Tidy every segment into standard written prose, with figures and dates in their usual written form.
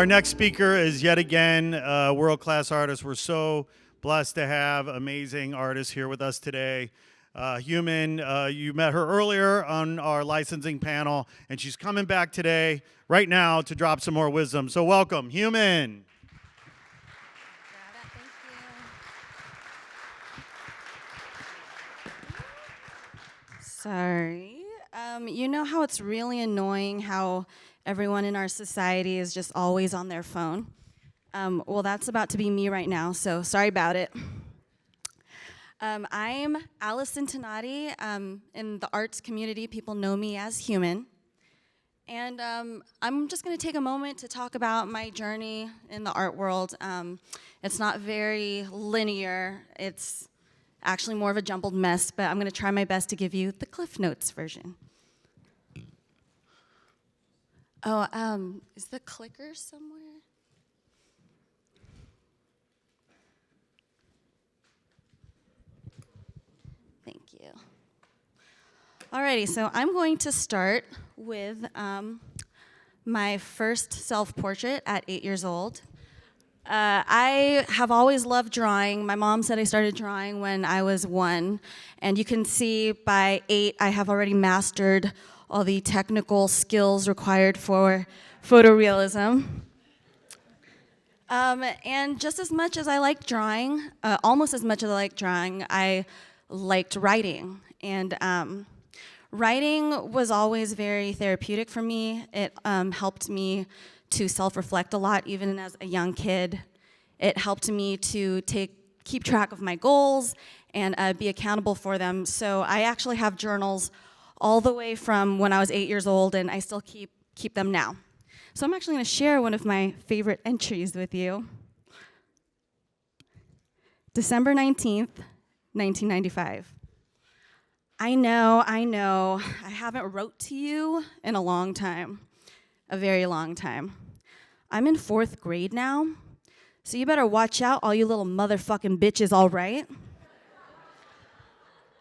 Our next speaker is yet again a world-class artist. We're so blessed to have amazing artists here with us today. Hueman, you met her earlier on our licensing panel, and she's coming back today, right now, to drop some more wisdom. So welcome, Hueman. Sorry. You know how it's really annoying how everyone in our society is just always on their phone? Well, that's about to be me right now, so sorry about it. I'm Allison. In the arts community, people know me as Hueman. And I'm just going to take a moment to talk about my journey in the art world. It's not very linear. It's actually more of a jumbled mess, but I'm going to try my best to give you the Cliff Notes version. Oh, is the clicker somewhere? Thank you. Alrighty, so I'm going to start with my first self-portrait at 8 years old. I have always loved drawing. My mom said I started drawing when I was 1, and you can see by 8 I have already mastered all the technical skills required for photorealism. And just as much as I liked drawing, almost as much as I liked drawing, I liked writing. And writing was always very therapeutic for me. It helped me to self-reflect a lot, even as a young kid. It helped me to keep track of my goals and be accountable for them. So I actually have journals all the way from when I was 8 years old, and I still keep them now. So I'm actually going to share one of my favorite entries with you. December 19th, 1995. I know, I haven't wrote to you in a long time. A very long time. I'm in 4th grade now, so you better watch out, all you little motherfucking bitches, all right?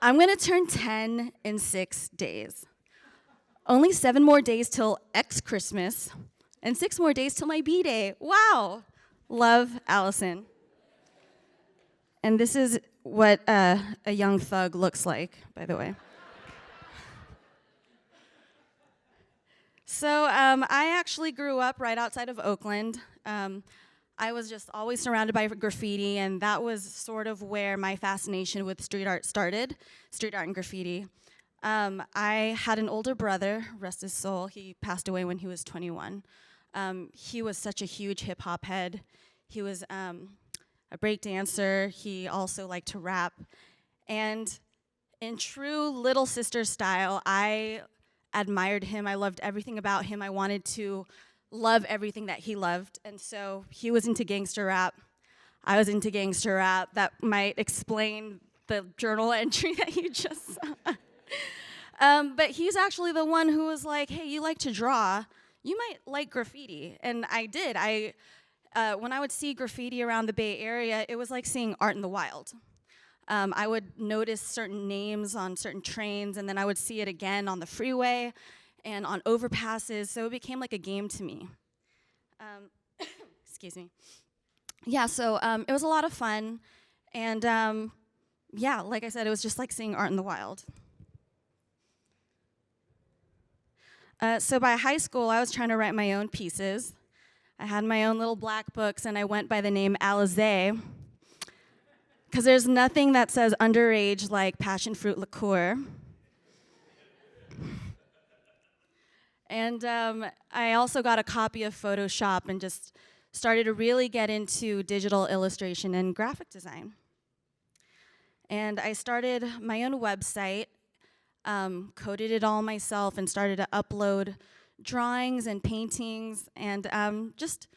I'm gonna turn 10 in 6 days. Only 7 more days till X-Christmas, and 6 more days till my B-Day. Wow! Love, Allison. And this is what a young thug looks like, by the way. So I actually grew up right outside of Oakland. I was just always surrounded by graffiti, and that was sort of where my fascination with street art started, street art and graffiti. I had an older brother, rest his soul. He passed away when he was 21. He was such a huge hip-hop head. He was a break dancer. He also liked to rap. And in true little sister style, I admired him. I loved everything about him. I wanted to love everything that he loved. And so he was into gangster rap. I was into gangster rap. That might explain the journal entry that you just saw. But he's actually the one who was like, hey, you like to draw. You might like graffiti. And I did. When I would see graffiti around the Bay Area, it was like seeing art in the wild. I would notice certain names on certain trains, and then I would see it again on the freeway and on overpasses, so it became like a game to me. Excuse me. Yeah, so it was a lot of fun, and yeah, like I said, it was just like seeing art in the wild. So by high school, I was trying to write my own pieces. I had my own little black books, and I went by the name Allison, because there's nothing that says underage like passion fruit liqueur. And I also got a copy of Photoshop and just started to really get into digital illustration and graphic design. And I started my own website, coded it all myself, and started to upload drawings and paintings, and just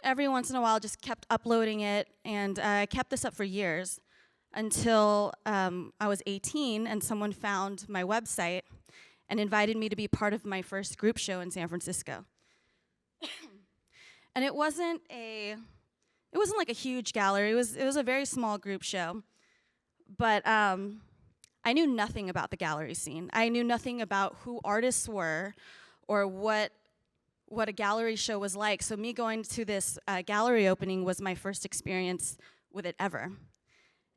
every once in a while just kept uploading it, and I kept this up for years until I was 18 and someone found my website and invited me to be part of my first group show in San Francisco. And it wasn't like a huge gallery. It was a very small group show, but I knew nothing about the gallery scene. I knew nothing about who artists were or what what a gallery show was like. So me going to this gallery opening was my first experience with it ever.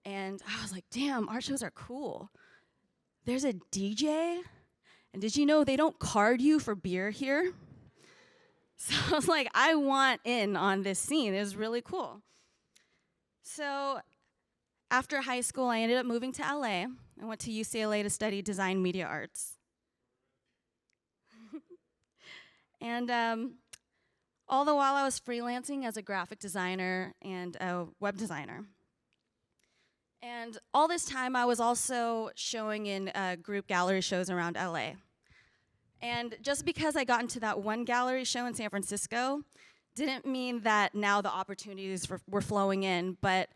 And I was like, damn, art shows are cool. There's a DJ, and did you know they don't card you for beer here? So I was like, I want in on this scene. It was really cool. So after high school, I ended up moving to LA. I went to UCLA to study design media arts. And all the while I was freelancing as a graphic designer and a web designer. And all this time I was also showing in group gallery shows around LA. And just because I got into that one gallery show in San Francisco didn't mean that now the opportunities were flowing in, but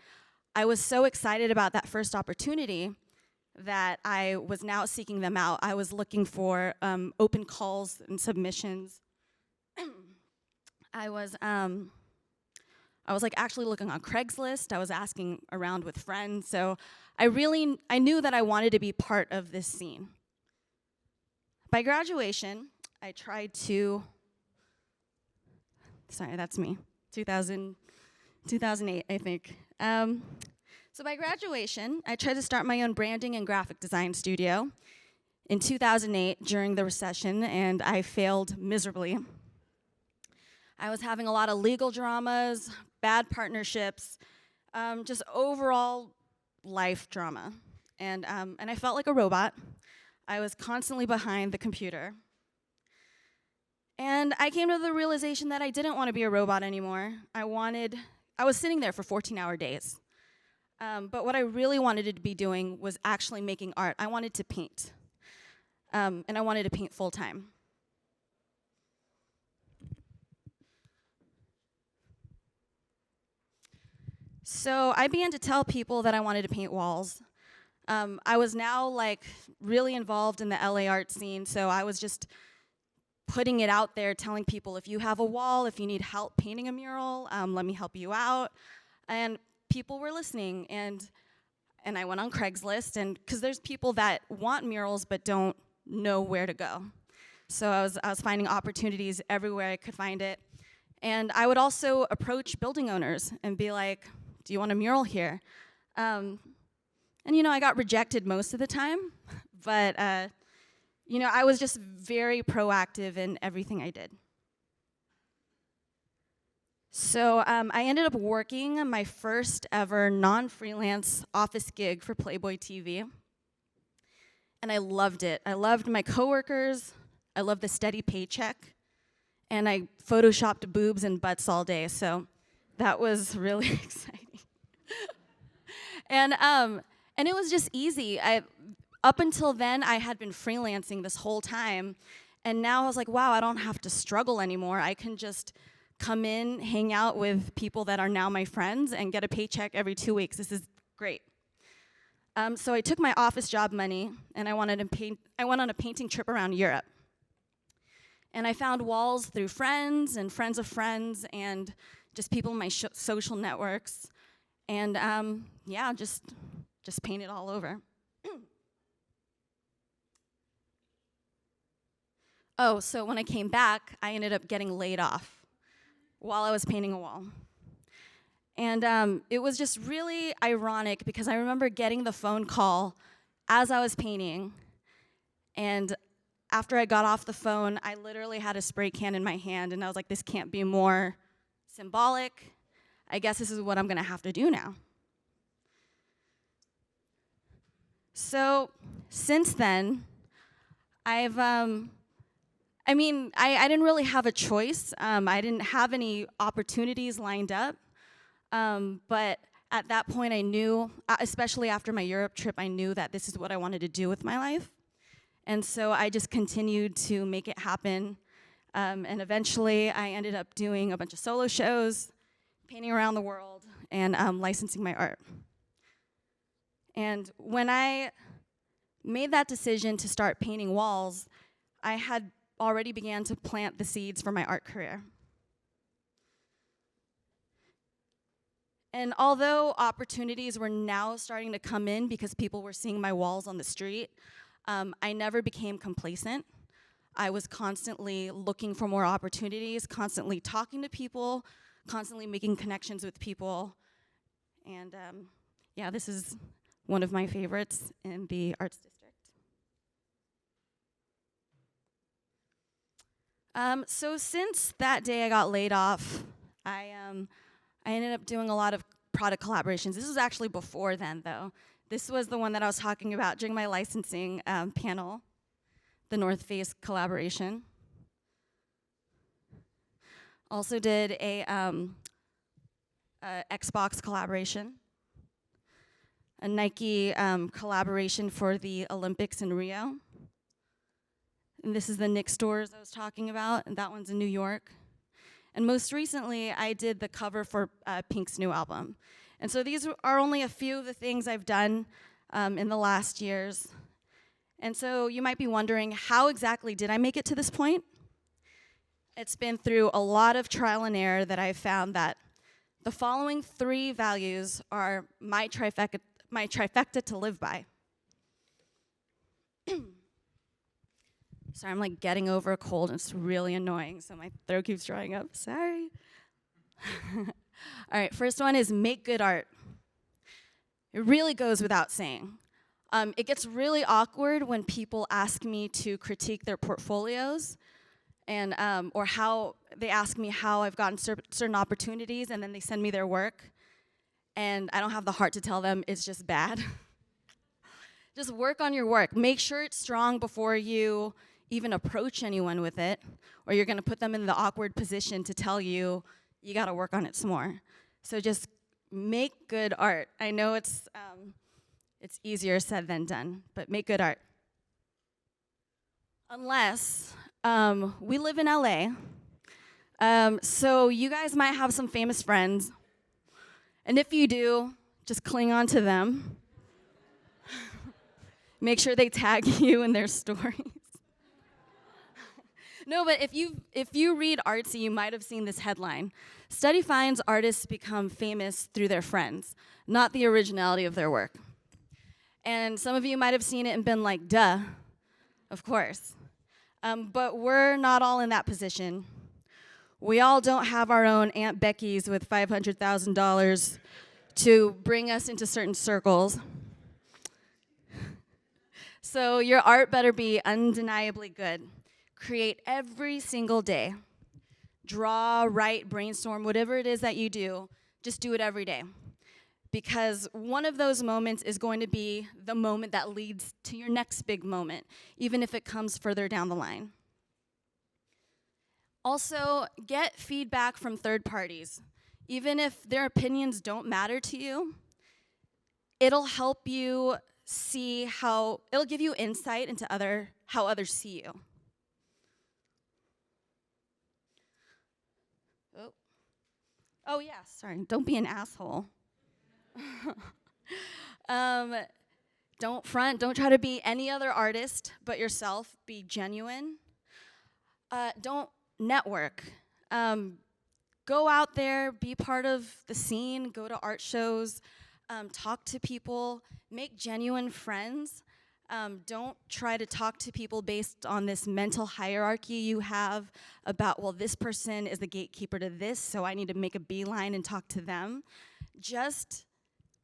I was so excited about that first opportunity that I was now seeking them out. I was looking for open calls and submissions. I was like actually looking on Craigslist. I was asking around with friends. So I knew that I wanted to be part of this scene. By graduation, I tried to, sorry, that's me, 2008, I think. So by graduation, I tried to start my own branding and graphic design studio in 2008 during the recession, and I failed miserably. I was having a lot of legal dramas, bad partnerships, just overall life drama. And I felt like a robot. I was constantly behind the computer. And I came to the realization that I didn't want to be a robot anymore. I was sitting there for 14-hour days. But what I really wanted to be doing was actually making art. I wanted to paint. And I wanted to paint full time. So I began to tell people that I wanted to paint walls. I was now like really involved in the LA art scene, so I was just putting it out there, telling people, if you have a wall, if you need help painting a mural, let me help you out. And people were listening, and I went on Craigslist, and because there's people that want murals but don't know where to go. So I was finding opportunities everywhere I could find it. And I would also approach building owners and be like, do you want a mural here? And I got rejected most of the time, but I was just very proactive in everything I did. So I ended up working my first ever non-freelance office gig for Playboy TV, and I loved it. I loved my coworkers, I loved the steady paycheck, and I photoshopped boobs and butts all day, so that was really exciting. And it was just easy. Up until then, I had been freelancing this whole time, and now I was like, wow, I don't have to struggle anymore. I can just come in, hang out with people that are now my friends, and get a paycheck every 2 weeks. This is great. So I took my office job money, and I went on a painting trip around Europe. And I found walls through friends and friends of friends and just people in my social networks. And just painted all over. Oh, so when I came back, I ended up getting laid off while I was painting a wall. And it was just really ironic because I remember getting the phone call as I was painting, and after I got off the phone, I literally had a spray can in my hand, and I was like, this can't be more symbolic. I guess this is what I'm gonna have to do now. So since then, I didn't really have a choice. I didn't have any opportunities lined up. But at that point, I knew, especially after my Europe trip, I knew that this is what I wanted to do with my life. And so I just continued to make it happen. And eventually, I ended up doing a bunch of solo shows, painting around the world, and licensing my art. And when I made that decision to start painting walls, I had already began to plant the seeds for my art career. And although opportunities were now starting to come in because people were seeing my walls on the street, I never became complacent. I was constantly looking for more opportunities, constantly talking to people, constantly making connections with people. And yeah, this is one of my favorites in the Arts District. So since that day I got laid off, I ended up doing a lot of product collaborations. This was actually before then, though. This was the one that I was talking about during my licensing panel, the North Face collaboration. Also did a Xbox collaboration, a Nike collaboration for the Olympics in Rio. And this is the Nick stores I was talking about, and that one's in New York. And most recently, I did the cover for Pink's new album. And so these are only a few of the things I've done in the last years. And so you might be wondering, how exactly did I make it to this point? It's been through a lot of trial and error that I've found that the following 3 values are my trifecta to live by. Sorry, I'm like getting over a cold and it's really annoying, so my throat keeps drying up. Sorry. All right, first one is make good art. It really goes without saying. It gets really awkward when people ask me to critique their portfolios, and or how they ask me how I've gotten certain opportunities, and then they send me their work, and I don't have the heart to tell them it's just bad. Just work on your work. Make sure it's strong before you even approach anyone with it, or you're gonna put them in the awkward position to tell you, you gotta work on it some more. So just make good art. I know it's easier said than done, but make good art. Unless, we live in LA, so you guys might have some famous friends, and if you do, just cling on to them. Make sure they tag you in their stories. No, but if you read Artsy, you might have seen this headline. Study finds artists become famous through their friends, not the originality of their work. And some of you might have seen it and been like, duh, of course. But we're not all in that position. We all don't have our own Aunt Becky's with $500,000 to bring us into certain circles. So your art better be undeniably good. Create every single day. Draw, write, brainstorm, whatever it is that you do, just do it every day. Because one of those moments is going to be the moment that leads to your next big moment, even if it comes further down the line. Also, get feedback from third parties. Even if their opinions don't matter to you, it'll help you see it'll give you insight into how others see you. Oh yeah, sorry, don't be an asshole. Don't front, don't try to be any other artist but yourself, be genuine. Don't network. Go out there, be part of the scene, go to art shows, talk to people, make genuine friends. Don't try to talk to people based on this mental hierarchy you have about, well, this person is the gatekeeper to this, so I need to make a beeline and talk to them. Just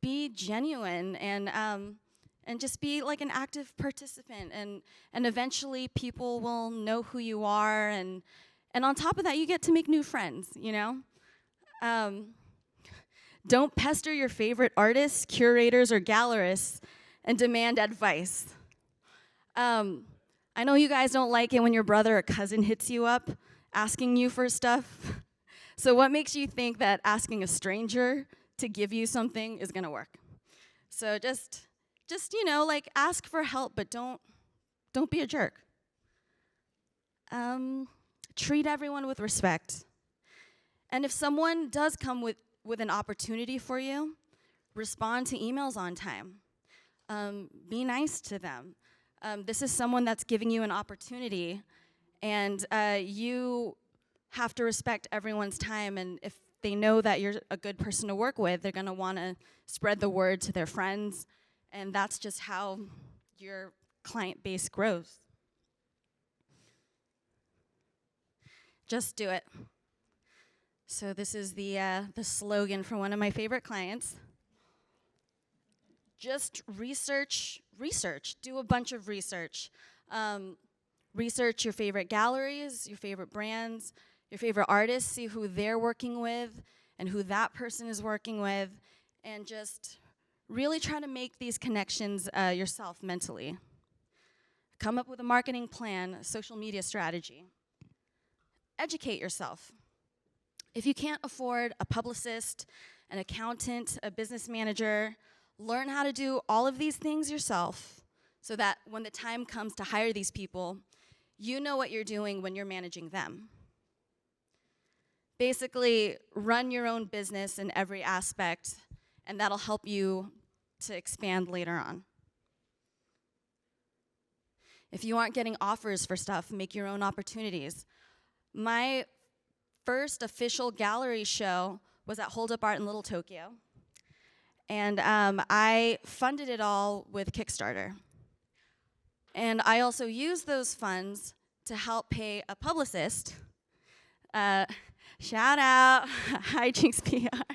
be genuine and just be like an active participant, and eventually people will know who you are, and on top of that, you get to make new friends, you know? Don't pester your favorite artists, curators, or gallerists and demand advice. I know you guys don't like it when your brother or cousin hits you up asking you for stuff. So what makes you think that asking a stranger to give you something is gonna work? So just you know, like, ask for help, but don't be a jerk. Treat everyone with respect. And if someone does come with an opportunity for you, respond to emails on time. Be nice to them. This is someone that's giving you an opportunity, and you have to respect everyone's time, and if they know that you're a good person to work with, they're gonna wanna spread the word to their friends, and that's just how your client base grows. Just do it. So this is the slogan for one of my favorite clients. Just research. Do a bunch of research. Research your favorite galleries, your favorite brands, your favorite artists, see who they're working with and who that person is working with, and just really try to make these connections yourself mentally. Come up with a marketing plan, a social media strategy. Educate yourself. If you can't afford a publicist, an accountant, a business manager, learn how to do all of these things yourself so that when the time comes to hire these people, you know what you're doing when you're managing them. Basically, run your own business in every aspect, and that'll help you to expand later on. If you aren't getting offers for stuff, make your own opportunities. My first official gallery show was at Hold Up Art in Little Tokyo, and I funded it all with Kickstarter. And I also used those funds to help pay a publicist. Shout out, Hijinks PR.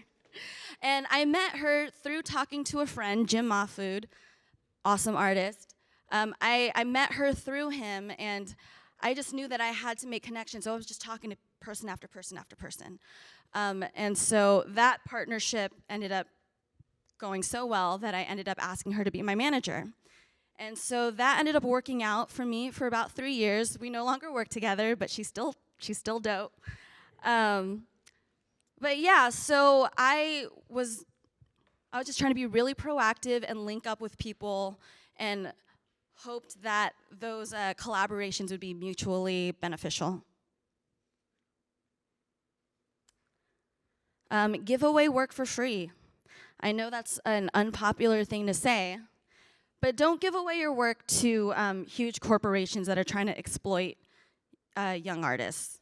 And I met her through talking to a friend, Jim Mahfood, awesome artist. I met her through him, and I just knew that I had to make connections, so I was just talking to person after person after person. And so that partnership ended up going so well that I ended up asking her to be my manager. And so that ended up working out for me for about 3 years. We no longer work together, but she's still dope. But yeah, so I was just trying to be really proactive and link up with people and hoped that those collaborations would be mutually beneficial. Give away work for free. I know that's an unpopular thing to say, but don't give away your work to huge corporations that are trying to exploit young artists.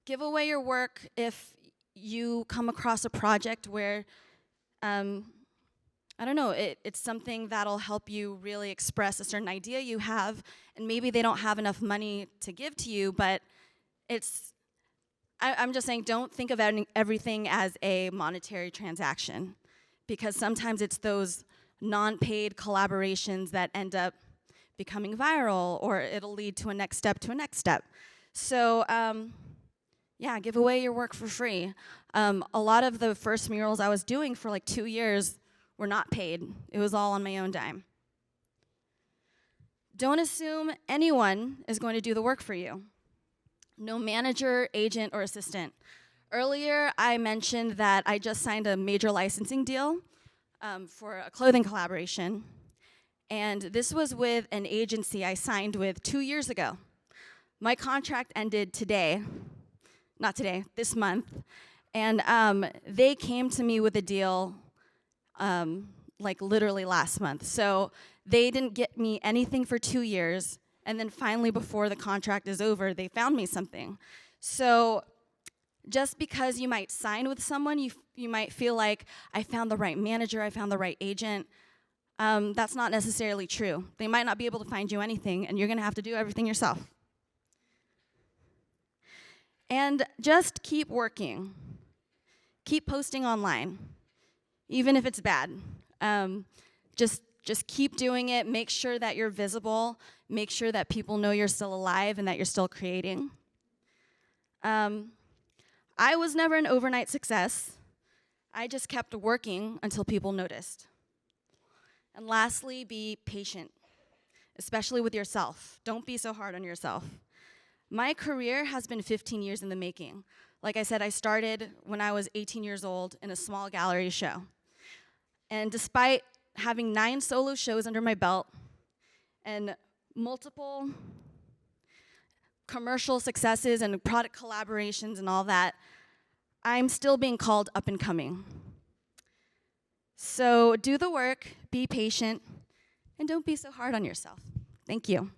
Give away your work if you come across a project where, I don't know, it's something that'll help you really express a certain idea you have, and maybe they don't have enough money to give to you, but I'm just saying, don't think of everything as a monetary transaction, because sometimes it's those non-paid collaborations that end up becoming viral, or it'll lead to a next step. So, yeah, give away your work for free. A lot of the first murals I was doing for like 2 years were not paid. It was all on my own dime. Don't assume anyone is going to do the work for you. No manager, agent, or assistant. Earlier, I mentioned that I just signed a major licensing deal for a clothing collaboration. And this was with an agency I signed with 2 years ago. My contract ended this month. And they came to me with a deal like literally last month. So they didn't get me anything for 2 years. And then finally, before the contract is over, they found me something. So just because you might sign with someone, you might feel like, I found the right manager, I found the right agent. That's not necessarily true. They might not be able to find you anything, and you're gonna have to do everything yourself. And just keep working. Keep posting online, even if it's bad. Just keep doing it. Make sure that you're visible. Make sure that people know you're still alive and that you're still creating. I was never an overnight success. I just kept working until people noticed. And lastly, be patient, especially with yourself. Don't be so hard on yourself. My career has been 15 years in the making. Like I said, I started when I was 18 years old in a small gallery show. And despite having 9 solo shows under my belt and multiple commercial successes and product collaborations and all that, I'm still being called up and coming. So do the work, be patient, and don't be so hard on yourself. Thank you.